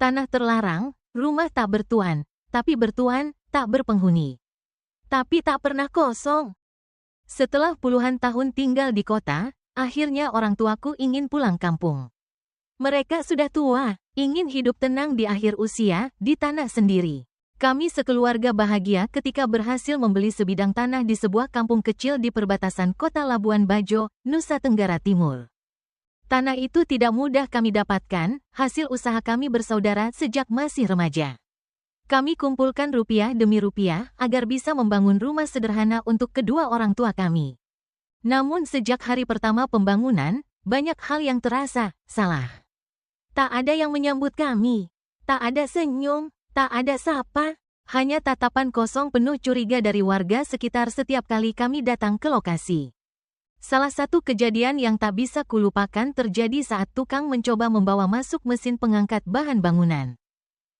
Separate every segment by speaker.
Speaker 1: Tanah terlarang, rumah tak bertuan, tapi bertuan, tak berpenghuni. Tapi tak pernah kosong. Setelah puluhan tahun tinggal di kota, akhirnya orang tuaku ingin pulang kampung. Mereka sudah tua, ingin hidup tenang di akhir usia, di tanah sendiri. Kami sekeluarga bahagia ketika berhasil membeli sebidang tanah di sebuah kampung kecil di perbatasan kota Labuan Bajo, Nusa Tenggara Timur. Tanah itu tidak mudah kami dapatkan, hasil usaha kami bersaudara sejak masih remaja. Kami kumpulkan rupiah demi rupiah agar bisa membangun rumah sederhana untuk kedua orang tua kami. Namun sejak hari pertama pembangunan, banyak hal yang terasa salah. Tak ada yang menyambut kami. Tak ada senyum, tak ada sapa. Hanya tatapan kosong penuh curiga dari warga sekitar setiap kali kami datang ke lokasi. Salah satu kejadian yang tak bisa kulupakan terjadi saat tukang mencoba membawa masuk mesin pengangkat bahan bangunan.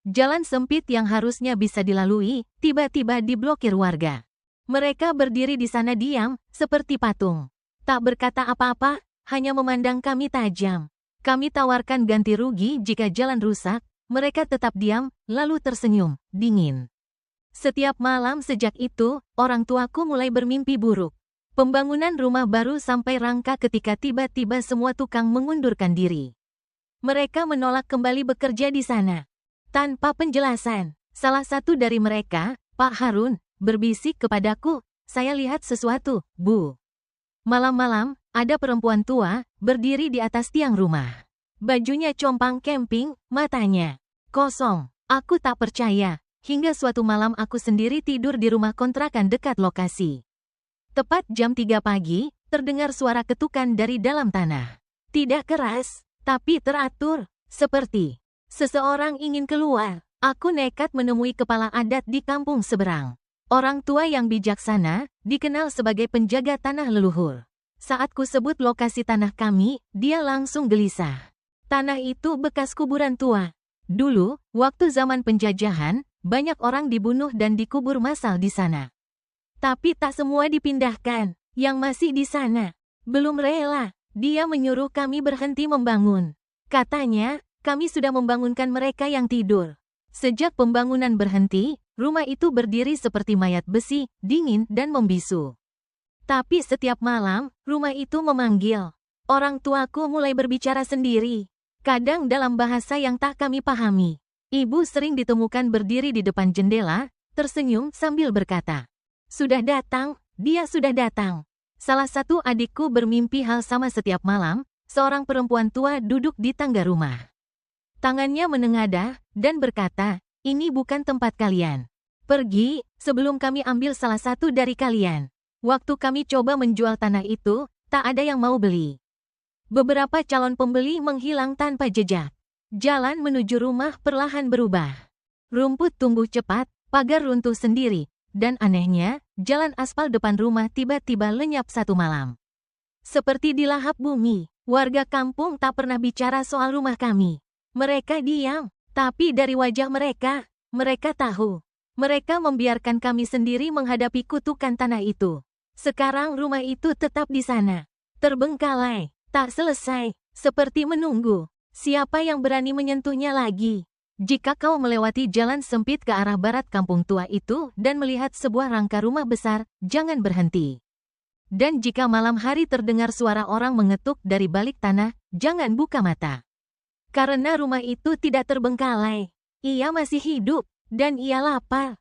Speaker 1: Jalan sempit yang harusnya bisa dilalui, tiba-tiba diblokir warga. Mereka berdiri di sana diam, seperti patung. Tak berkata apa-apa, hanya memandang kami tajam. Kami tawarkan ganti rugi jika jalan rusak, mereka tetap diam, lalu tersenyum, dingin. Setiap malam sejak itu, orang tuaku mulai bermimpi buruk. Pembangunan rumah baru sampai rangka ketika tiba-tiba semua tukang mengundurkan diri. Mereka menolak kembali bekerja di sana. Tanpa penjelasan, salah satu dari mereka, Pak Harun, berbisik kepadaku, "Saya lihat sesuatu, Bu." Malam-malam, ada perempuan tua, berdiri di atas tiang rumah. Bajunya compang camping, matanya kosong. Aku tak percaya, hingga suatu malam aku sendiri tidur di rumah kontrakan dekat lokasi. Tepat jam 3 pagi, terdengar suara ketukan dari dalam tanah. Tidak keras, tapi teratur, seperti seseorang ingin keluar. Aku nekat menemui kepala adat di kampung seberang. Orang tua yang bijaksana, dikenal sebagai penjaga tanah leluhur. Saat ku sebut lokasi tanah kami, dia langsung gelisah. Tanah itu bekas kuburan tua. Dulu, waktu zaman penjajahan, banyak orang dibunuh dan dikubur massal di sana. Tapi tak semua dipindahkan. Yang masih di sana belum rela. Dia menyuruh kami berhenti membangun. Katanya, kami sudah membangunkan mereka yang tidur. Sejak pembangunan berhenti, rumah itu berdiri seperti mayat besi, dingin dan membisu. Tapi setiap malam, rumah itu memanggil. Orang tuaku mulai berbicara sendiri. Kadang dalam bahasa yang tak kami pahami. Ibu sering ditemukan berdiri di depan jendela, tersenyum sambil berkata, "Sudah datang, dia sudah datang." Salah satu adikku bermimpi hal sama setiap malam, seorang perempuan tua duduk di tangga rumah. Tangannya menengadah, dan berkata, "Ini bukan tempat kalian. Pergi, sebelum kami ambil salah satu dari kalian." Waktu kami coba menjual tanah itu, tak ada yang mau beli. Beberapa calon pembeli menghilang tanpa jejak. Jalan menuju rumah perlahan berubah. Rumput tumbuh cepat, pagar runtuh sendiri, dan anehnya, jalan aspal depan rumah tiba-tiba lenyap satu malam. Seperti dilahap bumi, warga kampung tak pernah bicara soal rumah kami. Mereka diam, tapi dari wajah mereka, mereka tahu. Mereka membiarkan kami sendiri menghadapi kutukan tanah itu. Sekarang rumah itu tetap di sana. Terbengkalai, tak selesai, seperti menunggu. Siapa yang berani menyentuhnya lagi? Jika kau melewati jalan sempit ke arah barat kampung tua itu dan melihat sebuah rangka rumah besar, jangan berhenti. Dan jika malam hari terdengar suara orang mengetuk dari balik tanah, jangan buka mata. Karena rumah itu tidak terbengkalai. Ia masih hidup, dan ia lapar.